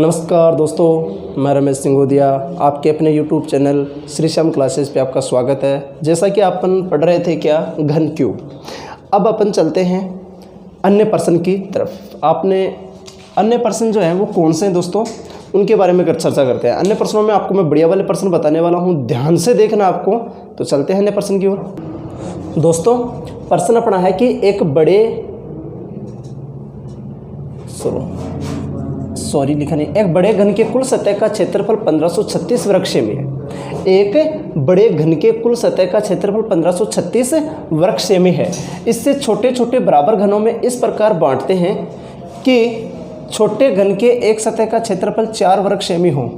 नमस्कार दोस्तों, मैं रमेश सिंघोदिया आपके अपने YouTube channel Shri Shyam classes पे आपका स्वागत है। जैसा कि अपन पढ़ रहे थे क्या घन क्यूब, अब अपन चलते हैं अन्य प्रश्न की तरफ। आपने अन्य प्रश्न जो है वो कौन से हैं दोस्तों, उनके बारे में चर्चा करते हैं। अन्य प्रश्नों में आपको मैं बढ़िया वाले प्रश्न बताने वाला हूँ, ध्यान से देखना आपको। तो चलते हैं अन्य प्रश्न की ओर। दोस्तों प्रश्न अपना है कि एक बड़े घन के कुल सतह का क्षेत्रफल 1536 वर्ग सेमी है। एक बड़े घन के कुल सतह का क्षेत्रफल 1536 वर्ग सेमी है। इससे छोटे छोटे बराबर घनों में इस प्रकार बांटते हैं कि छोटे घन के एक सतह का क्षेत्रफल 4 वर्ग सेमी हो।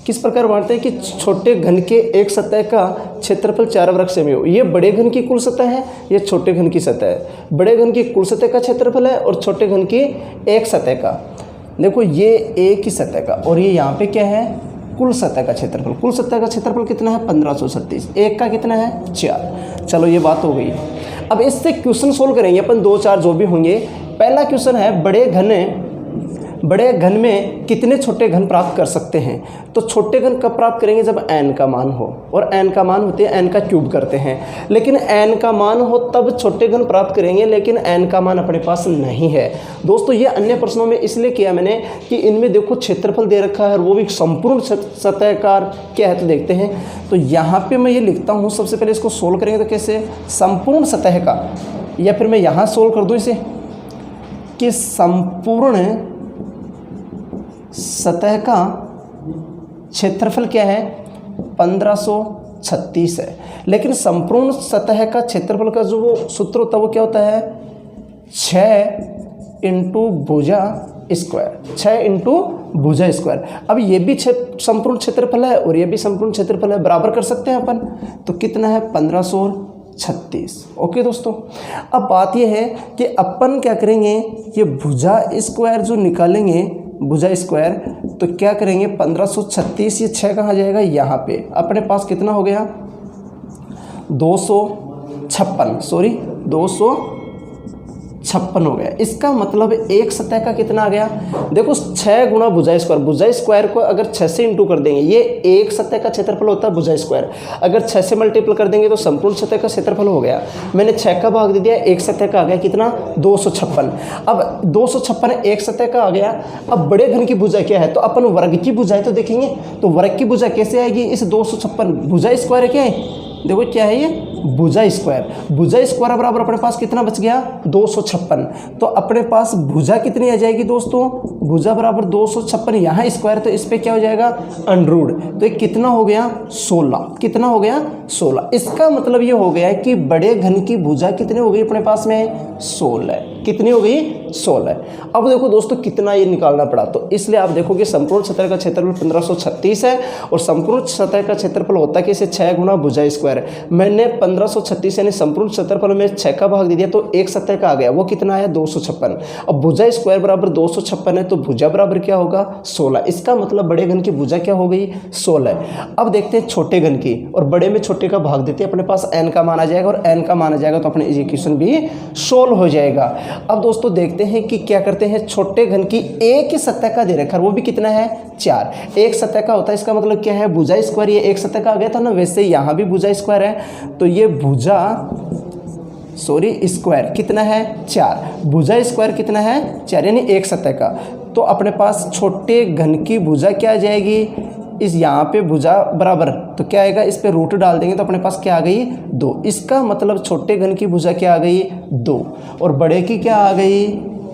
किस प्रकार बांटते हैं कि छोटे घन के एक सतह का क्षेत्रफल 4 वर्ग सेमी हो। ये बड़े घन की कुल सतह है, ये छोटे घन की सतह है। बड़े घन की कुल सतह का क्षेत्रफल है और छोटे घन की एक सतह का। देखो ये एक ही सतह का और ये यहाँ पे क्या है, कुल सतह का क्षेत्रफल। कुल सतह का क्षेत्रफल कितना है 1536, एक का कितना है 4। चलो ये बात हो गई। अब इससे क्वेश्चन सोल्व करेंगे अपन, 2 4 जो भी होंगे। पहला क्वेश्चन है बड़े घन में कितने छोटे घन प्राप्त कर सकते हैं। तो छोटे घन कब प्राप्त करेंगे, जब n का मान हो, और n का मान होते हैं n का क्यूब करते हैं। लेकिन n का मान हो तब छोटे घन प्राप्त करेंगे, लेकिन n का मान अपने पास नहीं है। दोस्तों ये अन्य प्रश्नों में इसलिए किया मैंने कि इनमें देखो क्षेत्रफल दे रखा है और वो भी संपूर्ण सतहकार क्या है। तो देखते हैं, तो यहाँ पे मैं ये लिखता हूँ। सबसे पहले इसको सोल्व करेंगे तो कैसे, संपूर्ण सतह का, या फिर मैं यहाँ सोल्व कर दूँ इसे कि संपूर्ण सतह का क्षेत्रफल क्या है 1536 है। लेकिन संपूर्ण सतह का क्षेत्रफल का जो वो सूत्र होता है वो क्या होता है 6 इंटू भुजा स्क्वायर, 6 इंटू भुजा स्क्वायर। अब ये भी संपूर्ण क्षेत्रफल है और ये भी संपूर्ण क्षेत्रफल है, बराबर कर सकते हैं अपन। तो कितना है 1536। ओके दोस्तों, अब बात ये है कि अपन क्या करेंगे, ये भुजा स्क्वायर जो निकालेंगे, भुजा स्क्वायर, तो क्या करेंगे 1536, ये 6 कहाँ जाएगा, यहाँ पे। अपने पास कितना हो गया 256 हो गया। इसका मतलब एक सतह का कितना आ गया, देखो 6 गुणा भुजा स्क्वायर। भुजा स्क्वायर को अगर 6 से इंटू कर देंगे, ये एक सतह का क्षेत्रफल होता है भुजा स्क्वायर। अगर 6 से मल्टीपल कर देंगे तो संपूर्ण सतह का क्षेत्रफल हो गया। मैंने 6 का भाग दे दिया, एक सतह का आ गया कितना 256। अब 256 एक सतह का आ गया। अब बड़े घन की भुजा क्या है, तो अपन वर्ग की भुजाएं तो देखेंगे। तो वर्ग की भुजा कैसे आएगी, इस 256 भुजा स्क्वायर क्या है, देखो क्या है ये भुजा स्क्वायर। भुजा स्क्वायर बराबर अपने पास कितना बच गया 256। तो अपने पास भुजा कितनी आ जाएगी दोस्तों, भुजा बराबर 256, यहाँ स्क्वायर, तो इस पे क्या हो जाएगा अंडरूट। तो ये कितना हो गया 16। कितना हो गया 16। इसका मतलब ये हो गया कि बड़े घन की भुजा कितनी हो गई अपने पास में 16। कितनी हो गई 16। अब देखो दोस्तों कितना ये निकालना पड़ा। तो इसलिए आप देखो कि संपूर्ण सतह का क्षेत्रफल 1536 है और संपूर्ण सतह का क्षेत्रफल होता है कि इसे 6 गुणा भुजा स्क्वायर। मैंने 1536 यानी संपूर्ण क्षेत्रफल में 6 का भाग दे दिया, तो एक सतह का आ गया, वो कितना है 256। अब भुजा स्क्वायर बराबर 256 है, तो भुजा बराबर क्या होगा 16। इसका मतलब बड़े घन की भुजा क्या हो गई 16। अब देखते हैं छोटे घन की, और बड़े में छोटे का भाग देते हैं, अपने पास n का मान आ जाएगा, और n का मान आ जाएगा तो अपने इक्वेशन भी सोल्व हो जाएगा। अब दोस्तों देखते हैं कि क्या करते हैं, छोटे घन की एक ही सतह का दे रखा है, वो भी कितना है 4। एक सतह का होता है, इसका मतलब क्या है भुजा स्क्वायर, ये एक सतह का आ गया था ना, वैसे यहाँ भी भुजा स्क्वायर है। तो ये भुजा स्क्वायर कितना है 4। भुजा स्क्वायर कितना है 4, यानी एक सतह का। तो अपने पास छोटे घन की भुजा क्या आ जाएगी, इस यहाँ पे भुजा बराबर, तो क्या आएगा, इस पे रूट डाल देंगे तो अपने पास क्या आ गई 2। इसका मतलब छोटे घन की भुजा क्या आ गई 2 और बड़े की क्या आ गई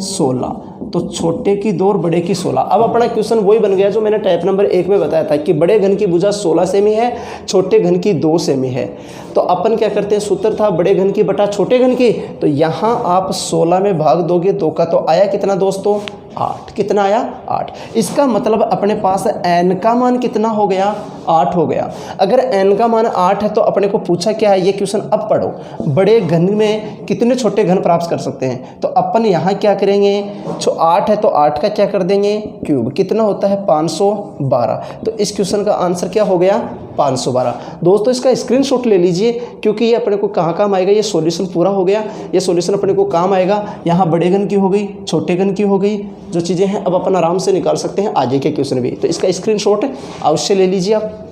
16। तो छोटे की 2 और बड़े की 16। अब अपना क्वेश्चन वही बन गया जो मैंने टाइप नंबर 1 में बताया था कि बड़े घन की भुजा 16 सेमी है, छोटे घन की 2 सेमी है। तो अपन क्या करते हैं, सूत्र था बड़े घन की बटा छोटे घन की, तो यहाँ आप 16 में भाग दोगे 2 का, तो आया कितना दोस्तों 8। कितना आया 8। इसका मतलब अपने पास n का मान कितना हो गया 8 हो गया। अगर n का मान 8 है तो अपने को पूछा क्या है, ये क्वेश्चन अब पढ़ो, बड़े घन में कितने छोटे घन प्राप्त कर सकते हैं। तो अपन यहाँ क्या करेंगे, 8 है तो 8 का क्या कर देंगे क्यूब, कितना होता है 512। तो इस क्वेश्चन का आंसर क्या हो गया 512। दोस्तों इसका स्क्रीनशॉट ले लीजिए क्योंकि ये अपने को कहाँ काम आएगा। ये सॉल्यूशन पूरा हो गया, ये सॉल्यूशन अपने को काम आएगा। यहाँ बड़े घन की हो गई, छोटे घन की हो गई, जो चीज़ें हैं अब अपन आराम से निकाल सकते हैं आगे के क्वेश्चन भी। तो इसका स्क्रीनशॉट अवश्य ले लीजिए आप।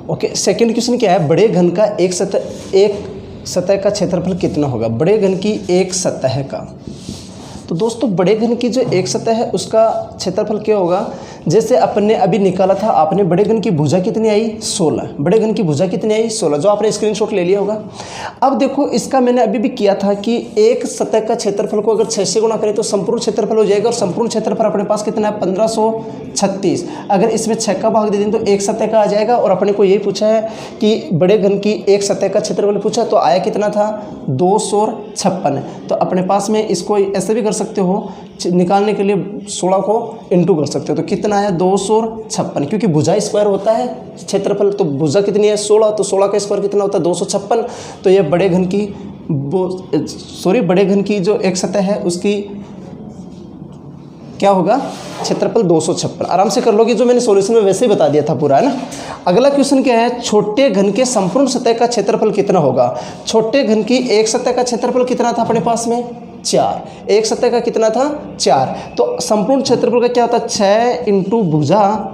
ओके, सेकेंड क्वेश्चन क्या है, बड़े घन का एक सतह का क्षेत्रफल कितना होगा। बड़े घन की एक सतह का, तो दोस्तों बड़े घन की जो एक सतह है उसका क्षेत्रफल क्या होगा। जैसे अपने अभी निकाला था, आपने बड़े घन की भुजा कितनी आई 16, बड़े घन की भुजा कितनी आई 16, जो आपने स्क्रीनशॉट ले लिया होगा। अब देखो इसका मैंने अभी भी किया था कि एक सतह का क्षेत्रफल को अगर 6 से गुणा करें तो संपूर्ण क्षेत्रफल हो जाएगा, और संपूर्ण क्षेत्रफल अपने पास कितना है 1536। अगर इसमें 6 का भाग दे दें तो एक सतह का आ जाएगा। और अपने को यही पूछा है कि बड़े घन की एक सतह का क्षेत्रफल पूछा, तो आया कितना था 256। तो अपने पास में इसको ऐसे भी कर सकते हो, निकालने के लिए 16 को इंटू कर सकते हो, तो कितना है 256, क्योंकि भुजा स्क्वायर होता है क्षेत्रफल। तो भुजा कितनी है 16, तो 16 का स्क्वायर कितना होता है 256। तो ये बड़े घन की जो एक सतह है उसकी क्या होगा क्षेत्रफल 256। आराम से कर लोगे, जो मैंने सॉल्यूशन में वैसे ही बता दिया था पूरा, है ना। अगला क्वेश्चन क्या है, छोटे घन के संपूर्ण सतह का क्षेत्रफल कितना होगा। छोटे घन की एक सतह का क्षेत्रफल कितना था अपने पास में 4, एक सतह का कितना था 4। तो संपूर्ण क्षेत्रफल का क्या होता है 6 इंटू भुजा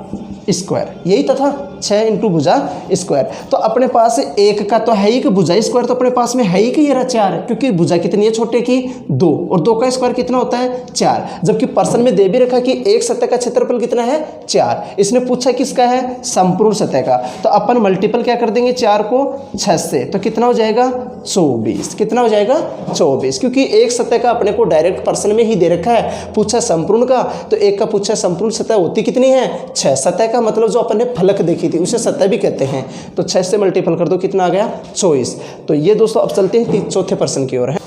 स्क्वायर, यही तो था 6 इंटू भुजा स्क्वायर। तो अपने पास एक का तो है ही कि भुजा स्क्वायर, तो अपने पास में है ही कि ये रहा 4, क्योंकि भुजा कितनी है छोटे की 2, और 2 का स्क्वायर कितना होता है 4। जबकि पर्सन में दे भी रखा कि एक सतह का क्षेत्रफल कितना है 4, इसने पूछा किसका है संपूर्ण सतह का। तो अपन मल्टीपल क्या कर देंगे 4 को 6 से, तो कितना हो जाएगा 24। कितना हो जाएगा 24, क्योंकि एक सतह का अपने को डायरेक्ट पर्सन में ही दे रखा है, पूछा संपूर्ण का, तो एक का पूछा संपूर्ण सतह होती कितनी है 6। सतह का मतलब जो अपन ने फलक देखी थी उसे सतह भी कहते हैं। तो 6 से मल्टीपल कर दो, कितना आ गया 24। तो ये दोस्तों अब चलते हैं चौथे प्रश्न की ओर है।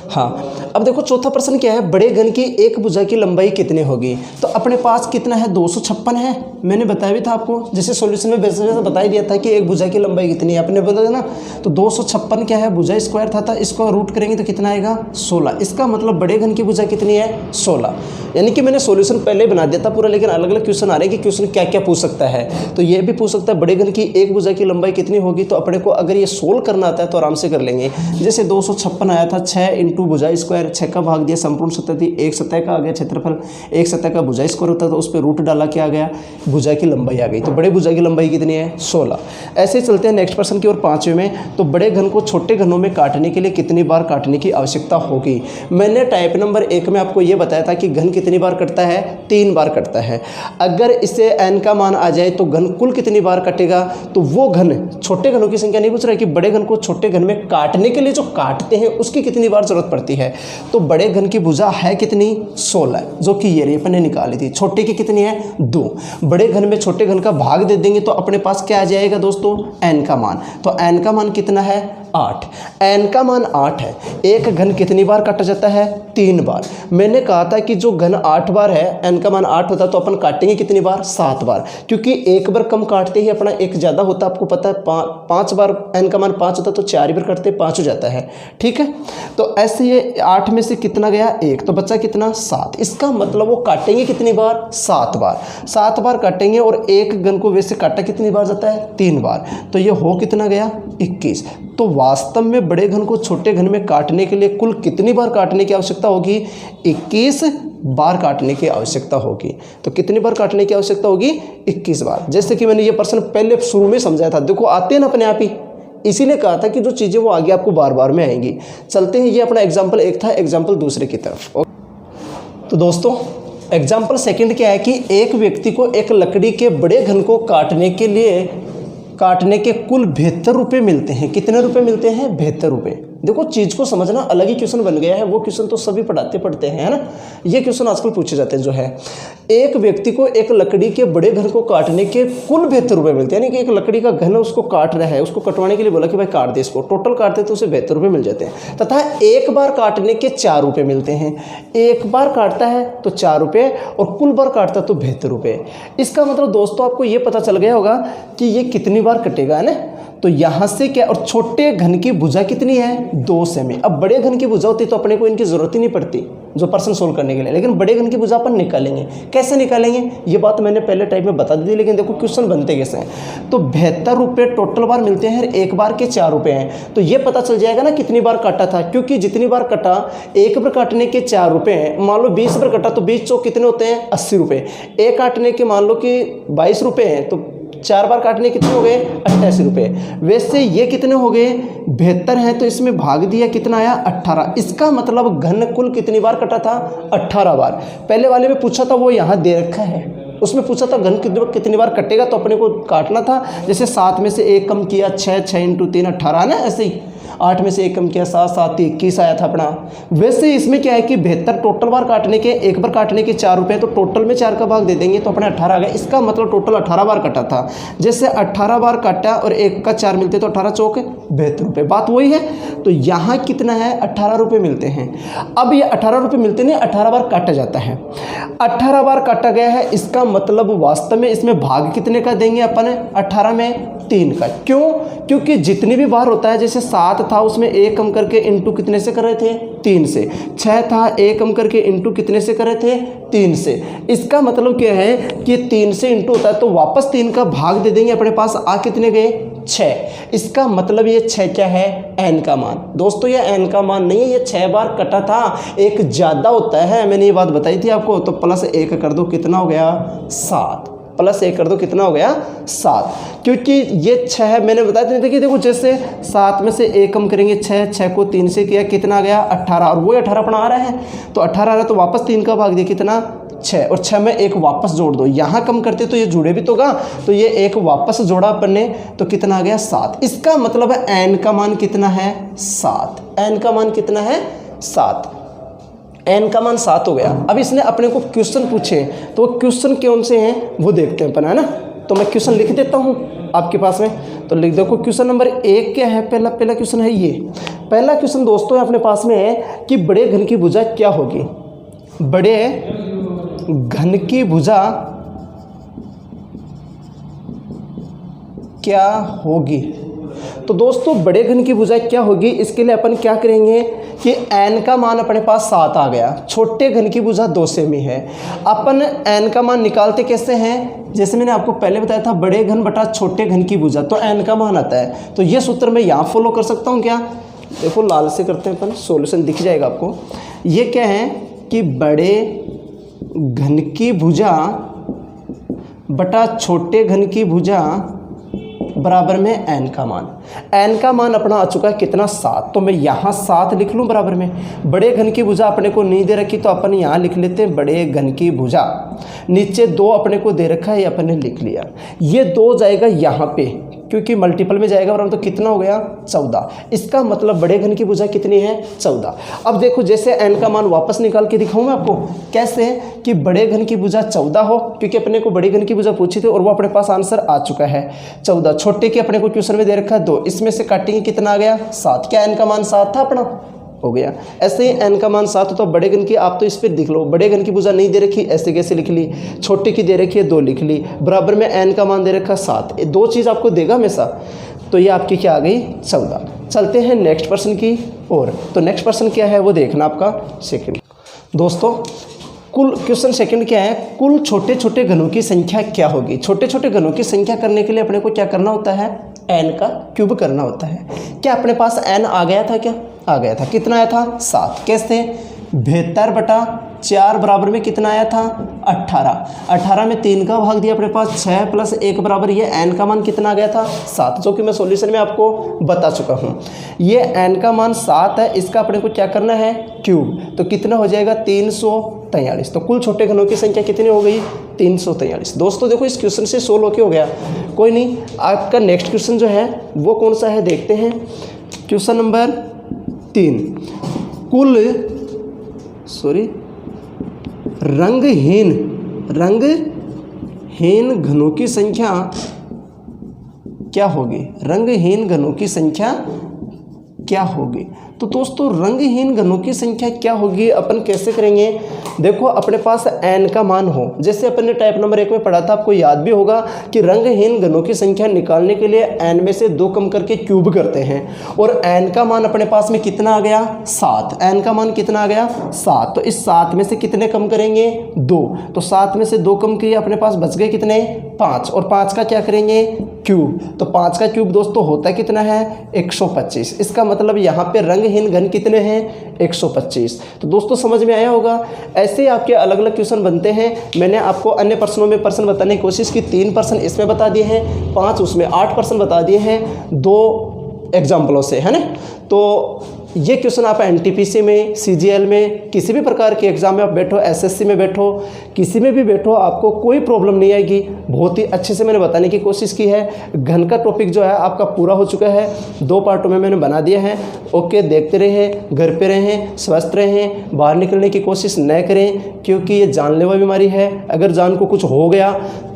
हाँ, अब देखो चौथा प्रश्न क्या है, बड़े घन की एक भुजा की लंबाई कितनी होगी। तो अपने पास कितना है 256 है, मैंने बताया भी था आपको, जैसे सॉल्यूशन में वैसे बता ही दिया था कि एक भुजा की लंबाई कितनी है, अपने बताया ना। तो 256 क्या है भुजा स्क्वायर था, इसको रूट करेंगे तो कितना आएगा 16। इसका मतलब बड़े घन की भुजा कितनी है 16। यानी कि मैंने सॉल्यूशन पहले बना दिया था पूरा, लेकिन अलग अलग क्वेश्चन आ रहे हैं कि क्वेश्चन क्या क्या पूछ सकता है। तो ये भी पूछ सकता है बड़े घन की एक भुजा की लंबाई कितनी होगी। तो अपने को अगर ये सोल्व करना आता है तो आराम से कर लेंगे। जैसे 256 आया था, 6 इंटू भुजा स्क्वायर, 6 का भाग दिया, संपूर्ण सतह थी, एक सतह का आ गया क्षेत्रफल, एक सतह का भुजा स्क्वायर होता है तो उस पर रूट डाला, क्या आ गया भुजा की लंबाई आ गई। तो बड़े भुजा की लंबाई कितनी है 16। ऐसे ही चलते हैं नेक्स्ट प्रश्न की ओर 5वें में। तो बड़े घन को छोटे घनों में काटने के लिए कितनी बार काटने की आवश्यकता होगी। मैंने टाइप नंबर 1 में आपको ये बताया था कि घन कितनी बार कटता है 3 बार कटता है। अगर इसे n का मान आ जाए तो घन कुल कितनी बार कटेगा। तो वो घन छोटे घनों की संख्या नहीं पूछ रहा है कि बड़े घन को छोटे घन में काटने के लिए जो काटते हैं उसकी कितनी बार जरूरत पड़ती है। तो बड़े घन की भुजा है कितनी 16, जो कि ये अपन ने निकाली थी। छोटे की कितनी है 2। बड़े घन में छोटे घन का भाग दे देंगे तो अपने पास क्या आ जाएगा दोस्तों n का मान। तो n का मान कितना है 8, n का मान 8 है। एक घन कितनी बार काटा जाता है 3 बार। मैंने कहा था कि जो घन 8 बार है, n का मान 8 होता तो अपन काटेंगे कितनी बार 7 बार, क्योंकि एक बार कम काटते ही अपना एक ज़्यादा होता। आपको पता है 5 बार n का मान 5 होता तो 4 बार काटते 5 हो जाता है, ठीक है। तो ऐसे ये 8 में से कितना गया 1, तो बचा कितना 7। इसका मतलब वो काटेंगे कितनी बार 7 बार। 7 बार काटेंगे और एक घन को वैसे काटा कितनी बार जाता है 3 बार। तो ये हो कितना गया 21। तो वास्तव में बड़े घन को छोटे घन में काटने के लिए कुल कितनी बार काटने की आवश्यकता होगी 21 बार काटने की आवश्यकता होगी। तो कितनी बार काटने की आवश्यकता होगी 21 बार। जैसे कि मैंने ये प्रश्न पहले शुरू में समझाया था, देखो आते हैं ना अपने आप ही, इसीलिए कहा था कि जो चीज़ें वो आगे आपको बार बार में आएंगी। चलते हैं, ये अपना एग्जाम्पल 1 था, एग्जाम्पल दूसरे की तरफ। तो दोस्तों एग्जाम्पल 2 क्या है कि एक व्यक्ति को एक लकड़ी के बड़े घन को काटने के कुल 72 रुपये मिलते हैं। कितने रुपए मिलते हैं 72 रुपये। देखो चीज़ को समझना अलग ही क्वेश्चन बन गया है, वो क्वेश्चन तो सभी पढ़ते हैं, है ना। ये क्वेश्चन आजकल पूछे जाते हैं जो है, एक व्यक्ति को एक लकड़ी के बड़े घन को काटने के कुल 72 रुपये मिलते हैं। यानी कि एक लकड़ी का घन उसको काट रहा है, उसको कटवाने के लिए बोला कि भाई काट दे इसको, टोटल काटते तो उसे 72 रुपये मिल जाते हैं। तथा एक बार काटने के 4 रुपये मिलते हैं। एक बार काटता है तो 4 रुपये और कुल बार काटता तो 72 रुपये। इसका मतलब दोस्तों आपको ये पता चल गया होगा कि ये कितनी बार कटेगा, है ना। तो यहाँ से क्या, और छोटे घन की भुजा कितनी है 2 सेमी। अब बड़े घन की भुजा होती तो अपने को इनकी ज़रूरत ही नहीं पड़ती, जो प्रश्न सोल्व करने के लिए, लेकिन बड़े घन की भुजा अपन निकालेंगे। कैसे निकालेंगे ये बात मैंने पहले टाइप में बता दी थी, लेकिन देखो क्वेश्चन बनते कैसे हैं। तो 72 रुपये टोटल बार मिलते हैं, एक बार के 4 रुपये हैं, तो ये पता चल जाएगा ना कितनी बार काटा था, क्योंकि जितनी बार कटा एक बार काटने के 4 रुपये हैं। मान लो 20 बार कटा तो 20 चौक कितने होते हैं 80 रुपये। एक काटने के मान लो कि 22 रुपये हैं, तो 4 बार काटने कितने हो गए 88 रुपये। वैसे ये कितने हो गए 72 हैं, तो इसमें भाग दिया कितना आया 18। इसका मतलब घन कुल कितनी बार कटा था 18 बार। पहले वाले में पूछा था वो यहाँ दे रखा है, उसमें पूछा था घन कितनी बार कटेगा, तो अपने को काटना था। जैसे 7 में से 1 कम किया 6, 6 × 3 18 ना, ऐसे ही 8 में से 1 कम किया 7, 7 21 आया था अपना। वैसे इसमें क्या है कि 72 टोटल बार काटने के, एक बार काटने के 4 रुपये, तो टोटल में 4 का भाग दे देंगे तो अपने 18 आ गया। इसका मतलब टोटल 18 बार कटा था। जैसे 18 बार काटा और 1 का 4 मिलते तो 18 चौक 72 रुपये, बात वही है। तो यहाँ कितना है 18 रुपये मिलते हैं। अब ये 18 रुपये मिलते नहीं, 18 बार काटा जाता है, 18 बार काटा गया है। इसका मतलब वास्तव में इसमें भाग कितने का देंगे अपन 18 में 3 का। क्यों? क्योंकि जितनी भी बार होता है, जैसे 7 था उसमें 1 कम करके इंटू कितने से कर रहे थे 3 से, 6 था 1 कम करके इंटू कितने से कर रहे थे 3 से। इसका मतलब क्या है कि 3 से इंटू होता है तो वापस 3 का भाग दे देंगे, अपने पास आ कितने गए 6। इसका मतलब ये 6 क्या है n का मान। दोस्तों ये n का मान नहीं है, ये 6 बार कटा था, एक ज़्यादा होता है, मैंने ये बात बताई थी आपको। तो प्लस 1 कर दो कितना हो गया 7, प्लस 1 कर दो कितना हो गया 7, क्योंकि ये 6 मैंने बताया नहीं था कि देखो जैसे 7 में से 1 कम करेंगे 6, 6 को 3 से किया कितना आ गया 18, और वो 18 अपना आ रहा है, तो 18 आ रहा है तो वापस 3 का भाग दिया कितना 6, और 6 में 1 वापस जोड़ दो। यहाँ कम करते तो ये जुड़े भी तो होगा, तो ये 1 वापस जोड़ा अपन ने तो कितना आ गया 7। इसका मतलब है n का मान कितना है 7, n का मान कितना है 7, n का मान 7 हो गया। अब इसने अपने को क्वेश्चन पूछे, तो वो क्वेश्चन कौन से हैं वो देखते हैं अपन, है ना। तो मैं क्वेश्चन लिख देता हूँ आपके पास में, तो लिख देखो क्वेश्चन नंबर 1 क्या है। पहला क्वेश्चन है ये। पहला क्वेश्चन दोस्तों अपने पास में है कि बड़े घन की भुजा क्या होगी, बड़े घन की भुजा क्या होगी। तो दोस्तों बड़े घन की भुजा क्या होगी, इसके लिए अपन क्या करेंगे कि n का मान अपने पास 7 आ गया, छोटे घन की भुजा 2 सेमी है। अपन n का मान निकालते कैसे हैं, जैसे मैंने आपको पहले बताया था बड़े घन बटा छोटे घन की भुजा, तो n का मान आता है। तो ये सूत्र मैं यहाँ फॉलो कर सकता हूँ क्या, देखो लाल से करते हैं अपन, सॉल्यूशन दिख जाएगा आपको। ये क्या है कि बड़े घन की भुजा बटा छोटे घन की भुजा बराबर में n का मान। n का मान अपना आ चुका है कितना 7, तो मैं यहाँ 7 लिख लूँ बराबर में। बड़े घन की भुजा अपने को नहीं दे रखी तो अपन यहाँ लिख लेते हैं बड़े घन की भुजा। नीचे 2 अपने को दे रखा है, ये अपन ने लिख लिया। ये 2 जाएगा यहाँ पे क्योंकि मल्टीपल में जाएगा बराबर, तो कितना हो गया 14। इसका मतलब बड़े घन की भुजा कितनी है 14। अब देखो जैसे n का मान वापस निकाल के दिखाऊँ मैं आपको कैसे कि बड़े घन की भुजा 14 हो, क्योंकि अपने को बड़ी घन की भुजा पूछी थी और वो अपने पास आंसर आ चुका है 14। छोटे की अपने को क्वेश्चन में दे रखा है 2, इसमें से काटेंगे कितना आ गया 7। क्या n का मान 7 था अपना, हो गया। ऐसे ही n का मान 7 हो तो बड़े घन की आप तो इस पर लिख लो, बड़े घन की भुजा नहीं दे रखी ऐसे कैसे लिख ली, छोटे की दे रखी है 2 लिख ली, बराबर में n का मान दे रखा 7। ये 2 चीज़ आपको देगा हमेशा, तो ये आपकी क्या आ गई 14। चलते हैं नेक्स्ट पर्सन की ओर। तो नेक्स्ट पर्सन क्या है वो देखना आपका सेकंड। दोस्तों कुल क्वेश्चन सेकंड क्या है, कुल छोटे छोटे घनों की संख्या क्या होगी। छोटे छोटे घनों की संख्या करने के लिए अपने को क्या करना होता है, n का क्यूब करना होता है। क्या अपने पास n आ गया था, क्या आ गया था, कितना आया था 7। कैसे 72/4 बराबर में कितना आया था 18। 18 में 3 का भाग दिया अपने पास 6 + 1 बराबर ये n का मान कितना आ गया था 7, जो कि मैं सॉल्यूशन में आपको बता चुका हूँ। ये n का मान 7 है, इसका अपने को क्या करना है क्यूब, तो कितना हो जाएगा 343। तो कुल छोटे घनों की संख्या कितनी हो गई 343। दोस्तों देखो इस क्वेश्चन से सोल्व होके हो गया, कोई नहीं। आपका नेक्स्ट क्वेश्चन जो है वो कौन सा है देखते हैं। क्वेश्चन नंबर 3, कुल रंगहीन घनों की संख्या क्या होगी, रंगहीन घनों की संख्या क्या होगी। तो दोस्तों रंगहीन घनों की संख्या क्या होगी, अपन कैसे करेंगे। देखो अपने पास n का मान हो, जैसे अपन ने टाइप नंबर 1 में पढ़ा था, आपको याद भी होगा कि रंगहीन घनों की संख्या निकालने के लिए n में से 2 कम करके क्यूब करते हैं, और n का मान अपने पास में कितना आ गया 7। n का मान कितना आ गया 7। तो इस 7 में से कितने कम करेंगे 2, तो 7 में से 2 कम किए, अपने पास बच गए कितने 5, और 5 का क्या करेंगे क्यूब। तो 5 का क्यूब दोस्तों होता कितना है 125। इसका मतलब यहाँ पे रंगहीन घन कितने हैं 125। तो दोस्तों समझ में आया होगा। ऐसे आपके अलग अलग क्वेश्चन बनते हैं। मैंने आपको अन्य प्रश्नों में प्रश्न बताने की कोशिश की, 3 प्रश्न इसमें बता दिए हैं, 5 उसमें, 8 प्रश्न बता दिए हैं 2 एग्जाम्पलों से, है ना। तो ये क्वेश्चन आप एनटीपीसी में, सीजीएल में, किसी भी प्रकार के एग्जाम में आप बैठो, एसएससी में बैठो, किसी में भी बैठो, आपको कोई प्रॉब्लम नहीं आएगी। बहुत ही अच्छे से मैंने बताने की कोशिश की है। घन का टॉपिक जो है आपका पूरा हो चुका है, 2 पार्टों में मैंने बना दिया है। ओके, देखते रहें, घर पे रहें, स्वस्थ रहें, बाहर निकलने की कोशिश न करें, क्योंकि ये जानलेवा बीमारी है। अगर जान को कुछ हो गया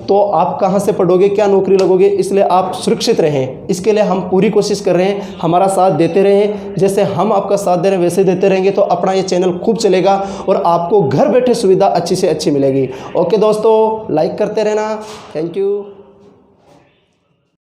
तो आप कहाँ से पढ़ोगे, क्या नौकरी लगोगे, इसलिए आप सुरक्षित रहें। इसके लिए हम पूरी कोशिश कर रहे हैं, हमारा साथ देते रहें। जैसे हम आपका साथ दे रहे हैं वैसे देते रहेंगे तो अपना ये चैनल खूब चलेगा और आपको घर बैठे सुविधा अच्छी से अच्छी मिलेगी। ओके दोस्तों, लाइक करते रहना। Thank you.